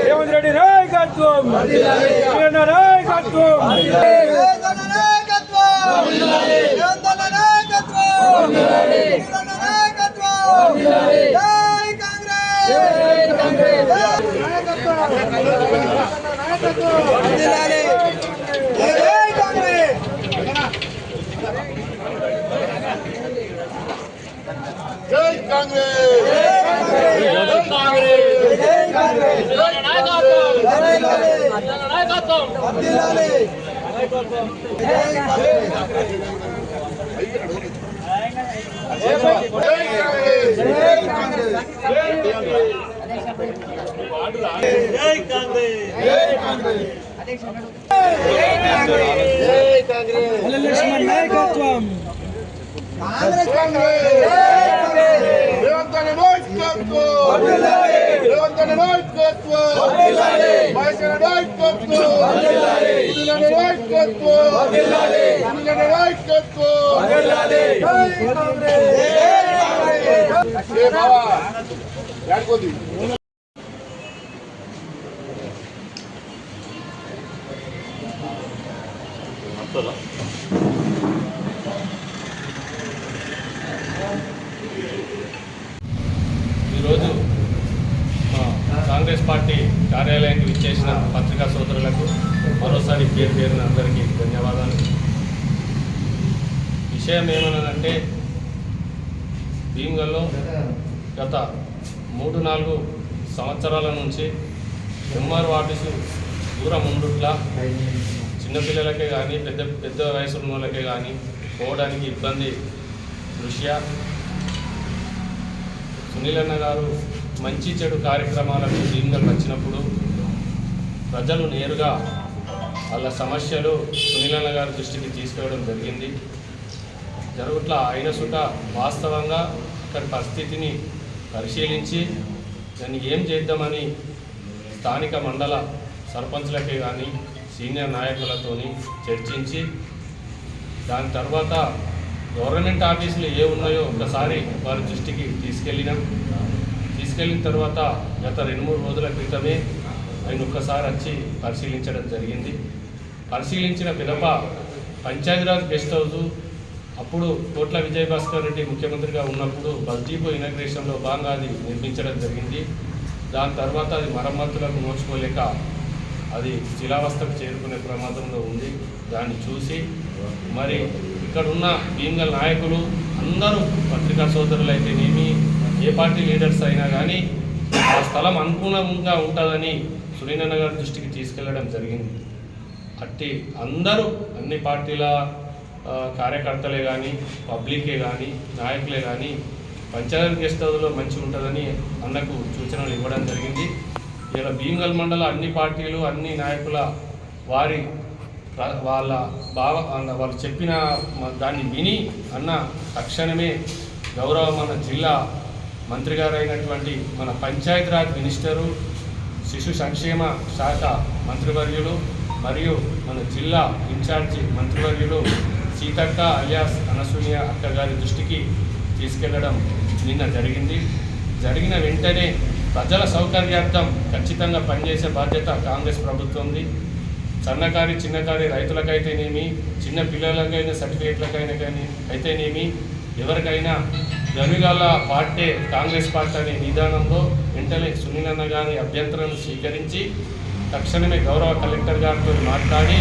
రేవంత్ రెడ్డి నాయకత్వం, నాయకత్వం, జై కాంగ్రెస్, లక్ష్మణ్ నాయకత్వం, రేవంత్ నాయకత్వం, రేవంత్ నాయకత్వం, మహేశ్వర నాయకత్వం, నాయకత్వం. ఈరోజు కాంగ్రెస్ పార్టీ కార్యాలయానికి విచ్చేసిన పత్రికా సోదరులకు మరోసారి పేరున అందరికీ ధన్యవాదాలు. విషయం ఏమన్నదంటే భీమ్గల్లో గత 3-4 సంవత్సరాల నుంచి ఎంఆర్ఓ ఆఫీసు దూరం ఉండుట్లా చిన్నపిల్లలకే కానీ పెద్ద వయసు ఉన్న వాళ్ళకే కానీ పోవడానికి ఇబ్బంది దృష్ట్యా సునీలన్న గారు మంచి చెడు కార్యక్రమాలకు భీమ్గల్ వచ్చినప్పుడు ప్రజలు నేరుగా వాళ్ళ సమస్యలు సునీలన్న గారి దృష్టికి తీసుకెళ్ళడం జరిగింది. జరుగుట్లా అయిన సుట వాస్తవంగా అక్కడి పరిస్థితిని పరిశీలించి దాన్ని ఏం చేద్దామని స్థానిక మండల సర్పంచ్లకే కానీ సీనియర్ నాయకులతో చర్చించి దాని తర్వాత గవర్నమెంట్ ఆఫీసులు ఏ ఉన్నాయో ఒకసారి వారి దృష్టికి తీసుకెళ్ళిన తర్వాత గత 2-3 రోజుల క్రితమే ఆయన ఒక్కసారి వచ్చి పరిశీలించడం జరిగింది. పరిశీలించిన పిదప పంచాయతీరాజ్ గెస్ట్ హౌస్ అప్పుడు కోట్ల విజయభాస్కర్ రెడ్డి ముఖ్యమంత్రిగా ఉన్నప్పుడు బస్ డిపో ఇనాగ్రేషన్లో భాగంగా అది నిర్మించడం జరిగింది. దాని తర్వాత అది మరమ్మతులకు నోచుకోలేక అది శిలావస్థకు చేరుకునే ప్రమాదంలో ఉంది. దాన్ని చూసి మరి ఇక్కడున్న భీమ్గల్ నాయకులు అందరూ పత్రికా సోదరులు అయితేనేమి ఏ పార్టీ లీడర్స్ అయినా కానీ ఆ స్థలం అనుకూలంగా ఉంటుందని సునీలన్న గారి దృష్టికి తీసుకెళ్లడం జరిగింది. అట్టి అందరూ అన్ని పార్టీల కార్యకర్తలే కానీ పబ్లికే కానీ నాయకులే కానీ పంచాయతీ గెస్ట్ హౌస్లో మంచి ఉంటుందని అన్నకు సూచనలు ఇవ్వడం జరిగింది. ఇలా భీమ్గల్ మండల అన్ని పార్టీలు అన్ని నాయకుల వాళ్ళు చెప్పిన దాన్ని విని అన్న తక్షణమే గౌరవ మన జిల్లా మంత్రి గారు అయినటువంటి మన పంచాయతీరాజ్ మినిస్టరు శిశు సంక్షేమ శాఖ మంత్రివర్యులు మరియు మన జిల్లా ఇన్ఛార్జి మంత్రివర్యులు సీతక్క అలియాస్ అనసూయ అక్క గారి దృష్టికి తీసుకెళ్లడం నిన్న జరిగింది. జరిగిన వెంటనే ప్రజల సౌకర్యార్థం ఖచ్చితంగా పనిచేసే బాధ్యత కాంగ్రెస్ ప్రభుత్వంది. సన్నకారి చిన్నకారి రైతులకైతేనేమి చిన్న పిల్లలకైనా సర్టిఫికేట్లకైనా కానీ అయితేనేమి ఎవరికైనా గనుగల పార్టీ కాంగ్రెస్ పార్టీ అనే విధానంలో వెంటనే సునీలన్న గారి అభ్యంతరాలను స్వీకరించి తక్షణమే గౌరవ కలెక్టర్ గారితో మాట్లాడి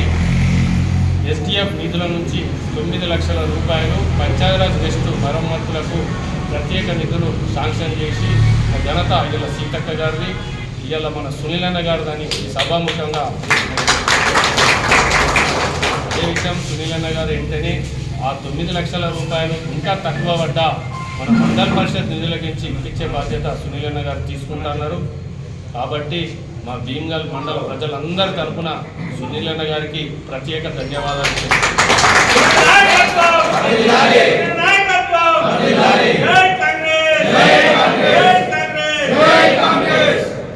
ఎస్టీఎఫ్ నిధుల నుంచి 9 లక్షల రూపాయలు పంచాయతీరాజ్ గెస్ట్ మరమ్మతులకు ప్రత్యేక నిధులు శాంక్షన్ చేసి ఘనత ఇవాళ సీతక్క గారిది, ఇవాళ మన సునీలన్న గారిదని సభాముఖంగా అదే విషయం సునీలన్న గారు వెంటనే ఆ 9 లక్షల రూపాయలు ఇంకా తక్కువ పడ్డా మన మండల పరిషత్ నిధులకించి ఇప్పించే బాధ్యత సునీల్ అన్న గారు తీసుకుంటున్నారు. కాబట్టి మా భీమ్గల్ మండల ప్రజలందరి తరఫున సునీల్ అన్న గారికి ప్రత్యేక ధన్యవాదాలు.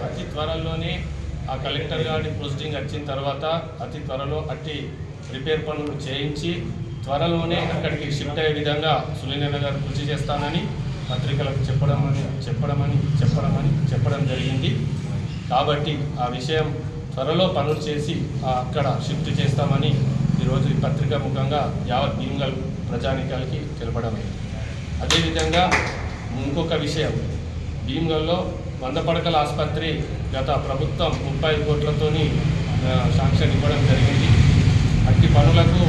అతి త్వరలోనే ఆ కలెక్టర్ గారి పోస్టింగ్ వచ్చిన తర్వాత అతి త్వరలో అట్టి రిపేర్ పనులు చేయించి త్వరలోనే అక్కడికి షిఫ్ట్ అయ్యే విధంగా సునీల్ అన్న గారు కృషి చేస్తానని పత్రికలకు చెప్పడం జరిగింది. కాబట్టి ఆ విషయం త్వరలో పనులు చేసి అక్కడ షిఫ్ట్ చేస్తామని ఈరోజు ఈ పత్రిక ముఖంగా యావత్ భీమ్గల్ ప్రజానికాలకి తెలపడమైంది. అదేవిధంగా ఇంకొక విషయం, భీమ్గల్లో 100 పడకల ఆసుపత్రి గత ప్రభుత్వం 35 కోట్లతోని శాంక్షన్ ఇవ్వడం జరిగింది. అట్టి పనులకు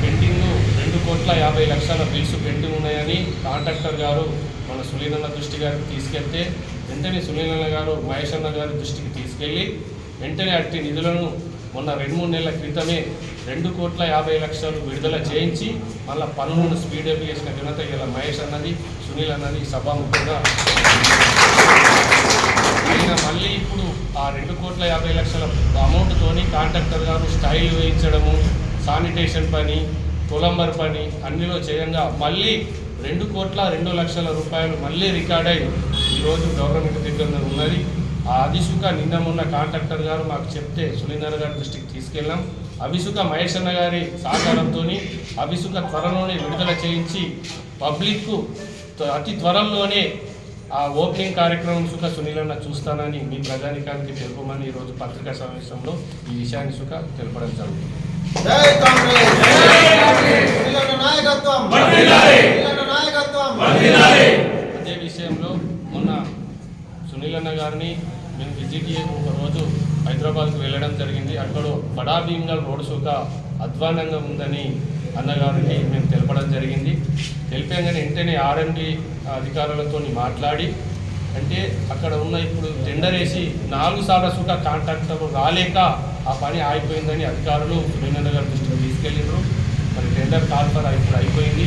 పెండింగ్ 2,50,00,000 బిల్స్ పెండింగ్ ఉన్నాయని కాంట్రాక్టర్ గారు మన సునీల్ అన్న దృష్టి గారికి తీసుకెళ్తే వెంటనే సునీల్ అన్న గారు మహేష్ అన్న గారి దృష్టికి తీసుకెళ్ళి వెంటనే అట్టి నిధులను మొన్న 2-3 నెలల క్రితమే 2,50,00,000 విడుదల చేయించి మళ్ళీ పనులను స్పీడప్ చేసిన ఘనత ఇలా మహేష్ అన్నది, సునీల్ అన్నది సభాముఖంగా. అయినా మళ్ళీ ఇప్పుడు ఆ 2,50,00,000 అమౌంట్తోని కాంట్రాక్టర్ గారు స్టైల్ వేయించడము, శానిటేషన్ పని, కొలంబర్ పని అన్నిలో చేయంగా మళ్ళీ 2,02,00,000 రూపాయలు మళ్ళీ రికార్డ్ అయ్యి ఈరోజు గవర్నమెంట్ దగ్గర ఉన్నది. ఆ అభిసుక నిన్న మొన్న కాంట్రాక్టర్ గారు మాకు చెప్తే సునీల్ అన్న గారి దృష్టికి తీసుకెళ్ళాం. అభిసుక మహేష్ అన్న గారి సహకారంతో అభిసుక త్వరలోనే విడుదల చేయించి పబ్లిక్కు అతి త్వరలోనే ఆ ఓపెనింగ్ కార్యక్రమం సుఖ సునీల్ అన్న చూస్తానని మీ ప్రజానికానికి తెలుపమని ఈరోజు పత్రికా సమావేశంలో ఈ విషయాన్ని సుఖ తెలపడం జరుగుతుంది. అదే విషయంలో మొన్న సునీల్ అన్న గారిని మేము విజిట్ చేయకు ఒక రోజు హైదరాబాద్కు వెళ్ళడం జరిగింది. అక్కడ బడా భీమ్గల్ రోడ్ సుఖ అధ్వానంగా ఉందని అన్నగారికి మేము తెలపడం జరిగింది. తెలిపాగానే వెంటనే R&D అధికారులతో మాట్లాడి అంటే అక్కడ ఉన్న ఇప్పుడు టెండర్ వేసి 4 సార్లు సుఖ కాంట్రాక్టర్లు రాలేక ఆ పని ఆగిపోయిందని అధికారులు సునీల్ అన్న గారి దృష్టికి తీసుకెళ్ళినారు. మరి టెండర్ కాల్ఫర్ ఇప్పుడు అయిపోయింది.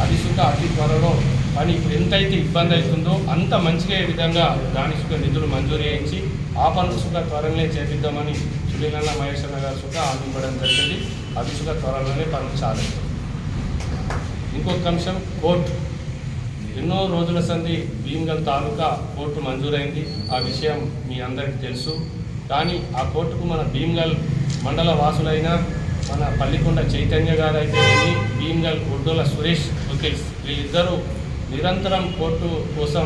అది సుఖ అతి త్వరలో పని ఇప్పుడు ఎంతైతే ఇబ్బంది అవుతుందో అంత మంచిగా విధంగా దాని సుఖ నిధులు మంజూరు చేయించి ఆ పనులు సుఖ త్వరలోనే చేపిద్దామని సునీల్ అన్న మహేష్ అన్న గారు సుఖ ఆగివ్వడం జరిగింది. అది సుఖ త్వరలోనే పనులు చాలేదు. ఇంకొక అంశం, కోర్టు ఎన్నో రోజుల సంది భీమ్గల్ తాలూకా కోర్టు మంజూరైంది. ఆ విషయం మీ అందరికీ తెలుసు. కానీ ఆ కోర్టుకు మన భీమ్గల్ మండల వాసులైన మన పల్లికొండ చైతన్య గారు అయితేనేమి, భీమ్గల్ ఒడ్డోల సురేష్ వకీల్స్ వీళ్ళిద్దరూ నిరంతరం కోర్టు కోసం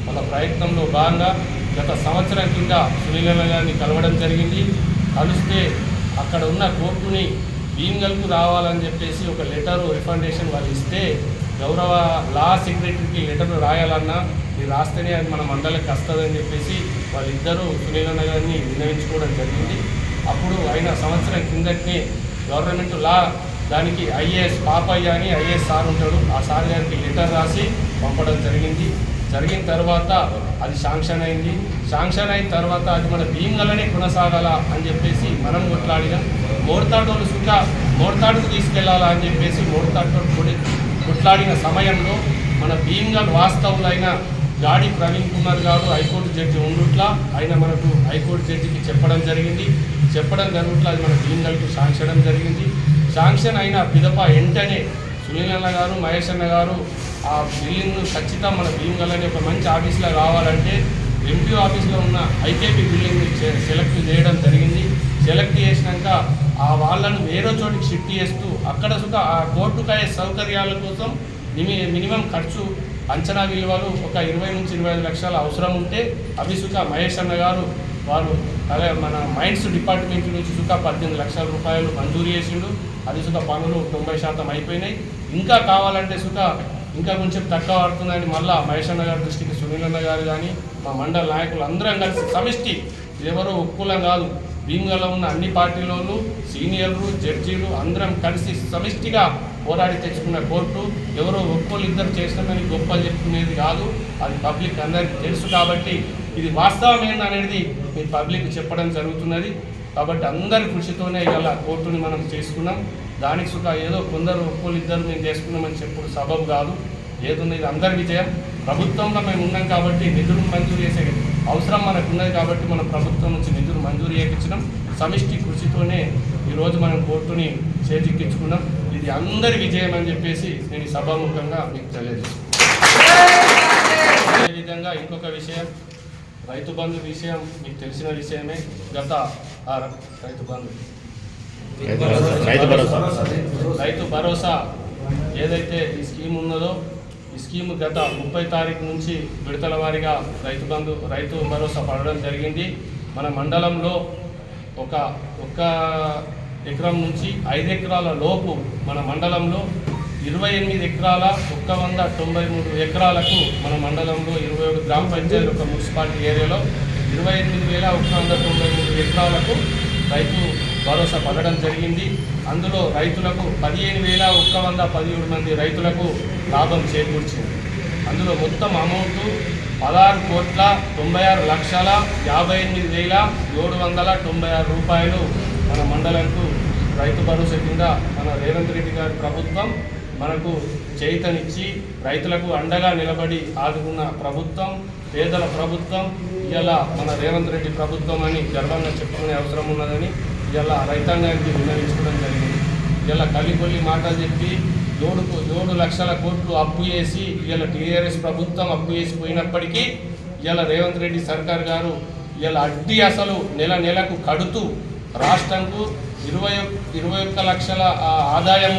వాళ్ళ ప్రయత్నంలో భాగంగా గత సంవత్సరం కింద సునీల్ అన్న గారిని కలవడం జరిగింది. కలిస్తే అక్కడ ఉన్న కోర్టుని భీమ్గల్కు రావాలని చెప్పేసి ఒక లెటర్ రికమెండేషన్ వాళ్ళు ఇస్తే గౌరవ లా సెక్రటరీకి లెటర్ రాయాలన్నా మీరు రాస్తేనే అది మన మండలికి వస్తుందని చెప్పేసి వాళ్ళిద్దరూ సునీల్ అన్న గారిని విన్నవించుకోవడం జరిగింది. అప్పుడు ఆయన సంవత్సరం కిందటనే గవర్నమెంట్ లా దానికి ఐఏఎస్ పాపయ్య అని ఐఏఎస్ సార్ ఉంటాడు, ఆ సార్ గారికి లెటర్ రాసి పంపడం జరిగింది. జరిగిన తర్వాత అది శాంక్షన్ అయింది. శాంక్షన్ అయిన తర్వాత అది మన భీమ్గల్నే కొనసాగాల అని చెప్పేసి మనం కొట్లాడినాం. మోడతాడోళ్ళు సుఖ మోడతాడుకు తీసుకెళ్లాలా అని చెప్పేసి మోడతాడు కొట్లాడిన సమయంలో మన భీమ్గల్ వాస్తవులైన గాడి ప్రవీణ్ కుమార్ గారు హైకోర్టు జడ్జి ఉండుట్లా ఆయన మనకు హైకోర్టు జడ్జికి చెప్పడం జరిగింది. చెప్పడం జరుగుట్లా అది మన భీమ్గల్కు శాంక్షన్ జరిగింది. శాంక్షన్ అయిన పిదప వెంటనే సునీల్ అన్న గారు మహేష్ అన్న గారు ఆ బిల్డింగ్ను ఖచ్చితంగా మన భీమ్గల్ అనే ఒక మంచి ఆఫీస్లో కావాలంటే ఎంపీఓ ఆఫీస్లో ఉన్న ఐకేపీ బిల్డింగ్ని సెలెక్ట్ చేయడం జరిగింది. సెలెక్ట్ చేసినాక ఆ వాళ్ళను వేరే చోటికి షిఫ్ట్ చేస్తూ అక్కడ సుఖ ఆ కోర్టుకు అయ్యే సౌకర్యాల కోసం మినిమం ఖర్చు అంచనా విలువలు ఒక 20 నుంచి 25 లక్షలు అవసరం ఉంటే అవి సుఖ మహేష్ అన్న గారు వారు అలాగే మన మైన్స్ డిపార్ట్మెంట్ నుంచి సుఖ 18 లక్షల రూపాయలు మంజూరు చేసిండు. అది సుఖ పనులు 90% అయిపోయినాయి. ఇంకా కావాలంటే సుఖ ఇంకా కొంచెం తక్కువ పడుతుందని మళ్ళీ మహేష్ అన్న గారి దృష్టికి సునీల్ అన్న గారు కానీ మా మండల నాయకులు అందరం కలిసి సమిష్టి, ఎవరో ఒక్కులం కాదు, భీమ్గల్లో ఉన్న అన్ని పార్టీలోనూ సీనియర్లు జడ్జీలు అందరం కలిసి సమిష్టిగా పోరాడి తెచ్చుకున్న కోర్టు ఎవరో ఒక్కోళ్ళు ఇద్దరు చేసినామని గొప్పలు చెప్పుకునేది కాదు. అది పబ్లిక్ అందరికీ తెలుసు. కాబట్టి ఇది వాస్తవం ఏందనేది మీ పబ్లిక్ చెప్పడం జరుగుతున్నది. కాబట్టి అందరి కృషితోనే ఇలా కోర్టుని మనం చేసుకున్నాం. దానికి సుఖ ఏదో కొందరు ఒక్కోళ్ళు ఇద్దరు మేము చేసుకున్నామని చెప్పుడు సబబు కాదు. ఏదున్నా ఇది అందరి విజయం. ప్రభుత్వంలో మేము ఉన్నాం కాబట్టి నిధులు మంజూరు చేసే అవసరం మనకు ఉన్నది కాబట్టి మనం ప్రభుత్వం నుంచి నిధులు మంజూరు చేయించడం సమిష్టి కృషితోనే ఈరోజు మనం కోర్టుని చేజిక్కించుకున్నాం. ఇది అందరి విజయం అని చెప్పేసి నేను ఈ సభాముఖంగా మీకు తెలియజేస్తున్నాను. అదేవిధంగా ఇంకొక విషయం, రైతు బంధు విషయం మీకు తెలిసిన విషయమే. గత రైతు భరోసా ఏదైతే ఈ స్కీమ్ ఉన్నదో ఈ స్కీమ్ గత 30 తారీఖు నుంచి విడతల వారీగా రైతు భరోసా పడడం జరిగింది. మన మండలంలో ఒక ఎకరం నుంచి 5 ఎకరాల లోపు మన మండలంలో 28 ఎకరాల 193 ఎకరాలకు మన మండలంలో 27 గ్రామ పంచాయతీలు ఒక మున్సిపాలిటీ ఏరియాలో 28,193 ఎకరాలకు రైతు భరోసా పడడం జరిగింది. అందులో రైతులకు 15,117 మంది రైతులకు లాభం చేకూర్చింది. అందులో మొత్తం అమౌంట్ 16,56,58,796 రూపాయలు మన మండలంకు రైతు భరోసా కింద మన రేవంత్ రెడ్డి గారి ప్రభుత్వం మనకు చేతనిచ్చి రైతులకు అండగా నిలబడి ఆదుకున్న ప్రభుత్వం, పేదల ప్రభుత్వం. ఇలా మన రేవంత్ రెడ్డి ప్రభుత్వం అని గర్వంగా చెప్పుకునే అవసరం ఉన్నదని ఇలా రైతాంగానికి విన్నవించుకోవడం జరిగింది. ఇలా కలిగొల్లి మాటలు చెప్పి 7 లక్షల కోట్లు అప్పు చేసి ఇలా టీఆర్ఎస్ ప్రభుత్వం అప్పు చేసిపోయినప్పటికీ ఇలా రేవంత్ రెడ్డి సర్కార్ గారు ఇలా అడ్డీ అసలు నెలకు కడుతూ రాష్ట్రంకు 21 లక్షల ఆదాయం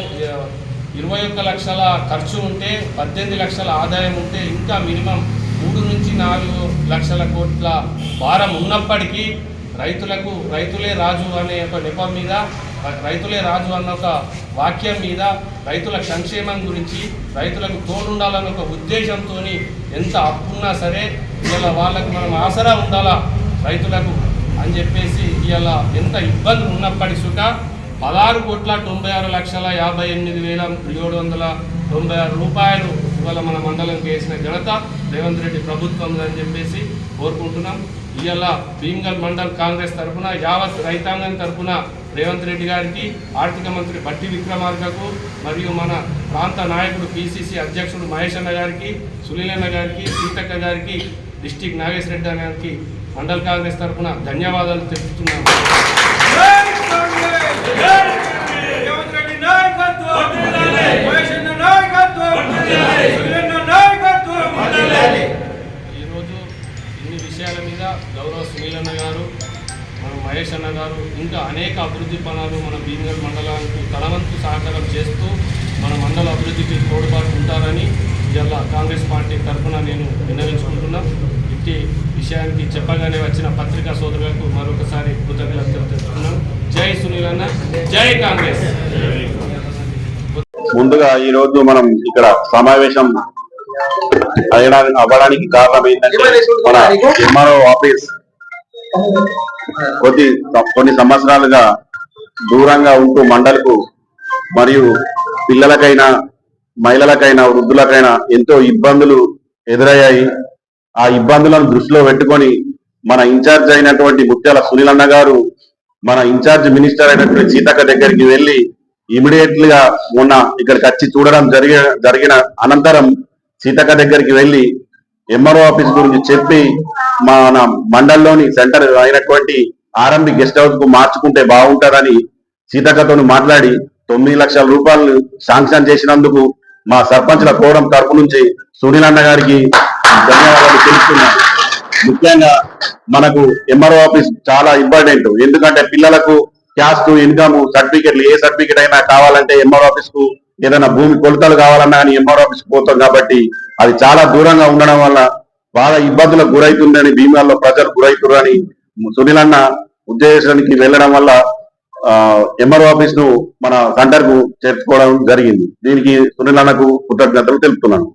21 లక్షల ఖర్చు ఉంటే 18 లక్షల ఆదాయం ఉంటే ఇంకా మినిమం 3 నుంచి 4 లక్షల కోట్ల భారం ఉన్నప్పటికీ రైతులే రాజు అనే ఒక నెపం మీద, రైతులే రాజు అన్న ఒక వాక్యం మీద, రైతుల సంక్షేమం గురించి రైతులకు తోడుండాలన్న ఒక ఉద్దేశంతో ఎంత అప్పున్నా సరే ఇలా వాళ్ళకు మనం ఆసరా ఉండాలా రైతులకు అని చెప్పేసి ఇలా ఎంత ఇబ్బందులు ఉన్నప్పటికీ సుఖ 16,56,58,796 రూపాయలు ఇవాళ మన మండలంకి వేసిన ఘనత రేవంత్ రెడ్డి ప్రభుత్వం అని చెప్పేసి కోరుకుంటున్నాం. ఇవాళ భీమ్గల్ మండల్ కాంగ్రెస్ తరఫున యావత్ రైతాంగం తరఫున రేవంత్ రెడ్డి గారికి, ఆర్థిక మంత్రి బట్టి విక్రమార్కకు మరియు మన ప్రాంత నాయకుడు పిసిసి అధ్యక్షుడు మహేష్ అన్న గారికి, సునీల్ అన్న గారికి, సీతక్క గారికి, డిస్టిక్ నాగేశ్వర రెడ్డి అన్న గారికి మండల్ కాంగ్రెస్ తరఫున ధన్యవాదాలు తెలుపుతున్నాము. ఈరోజు ఇన్ని విషయాల మీద గౌరవ సునీల్ అన్న గారు, మన మహేష్ అన్న గారు ఇంకా అనేక అభివృద్ధి పనులు మన భీమ్గల్ మండలానికి తనవంతు సహకారం చేస్తూ మన మండల అభివృద్ధికి తోడ్పాటు ఉంటారని ఇలా కాంగ్రెస్ పార్టీ తరఫున నేను విన్నవించుకుంటున్నా. ఇట్టి విషయానికి చెప్పగానే వచ్చిన పత్రికా సోదరులకు మరొకసారి కృతజ్ఞతలు తెలుపుతున్నాను. జై సునీల్ అన్న, జై కాంగ్రెస్. ముందుగా ఈ రోజు మనం ఇక్కడ సమావేశం అవ్వడానికి కారణం ఏంటంటే మన ఎంఆర్ఓ ఆఫీస్ కొన్ని సంవత్సరాలుగా దూరంగా ఉంటూ మండలకు మరియు పిల్లలకైనా మహిళలకైనా వృద్ధులకైనా ఎంతో ఇబ్బందులు ఎదురయ్యాయి. ఆ ఇబ్బందులను దృష్టిలో పెట్టుకొని మన ఇన్ఛార్జ్ అయినటువంటి ముత్యాల సునీల్ అన్న గారు మన ఇన్ఛార్జ్ మినిస్టర్ అయినటువంటి సీతక్క దగ్గరికి వెళ్లి ఇమీడియట్ గా మొన్న ఇక్కడికి వచ్చి చూడడం జరిగిన అనంతరం సీతక్క దగ్గరికి వెళ్లి ఎంఆర్ఓ ఆఫీస్ గురించి చెప్పి మన మండలంలోని సెంటర్ అయినటువంటి ఆర్ఎంబి గెస్ట్ హౌస్ కు మార్చుకుంటే బాగుంటారని సీతక్కతో మాట్లాడి 9 లక్షల రూపాయలు శాంక్షన్ చేసినందుకు మా సర్పంచ్ల కోరం తరపు నుంచి సునీల్ అన్న గారికి ధన్యవాదాలు తెలుపుతున్నాను. ముఖ్యంగా మనకు ఎంఆర్ఓ ఆఫీస్ చాలా ఇంపార్టెంట్. ఎందుకంటే పిల్లలకు క్యాస్ట్, ఇన్కమ్ సర్టిఫికెట్లు ఏ సర్టిఫికెట్ అయినా కావాలంటే ఎంఆర్ఓ ఆఫీస్ కు, ఏదైనా భూమి కొలతలు కావాలన్నా కానీ ఎంఆర్ఓ ఆఫీస్ కు పోతాం కాబట్టి అది చాలా దూరంగా ఉండడం వల్ల బాగా ఇబ్బందులకు గురవుతుందని, భీమాల్లో ప్రజలు గురవుతున్నారని సునీల్ అన్న ఉద్దేశానికి వెళ్ళడం వల్ల ఎంఆర్ఓ ఆఫీస్ ను మన సెంటర్ కు చేర్చుకోవడం జరిగింది. దీనికి సునీల్ అన్నకు కృతజ్ఞతలు తెలుపుతున్నాను.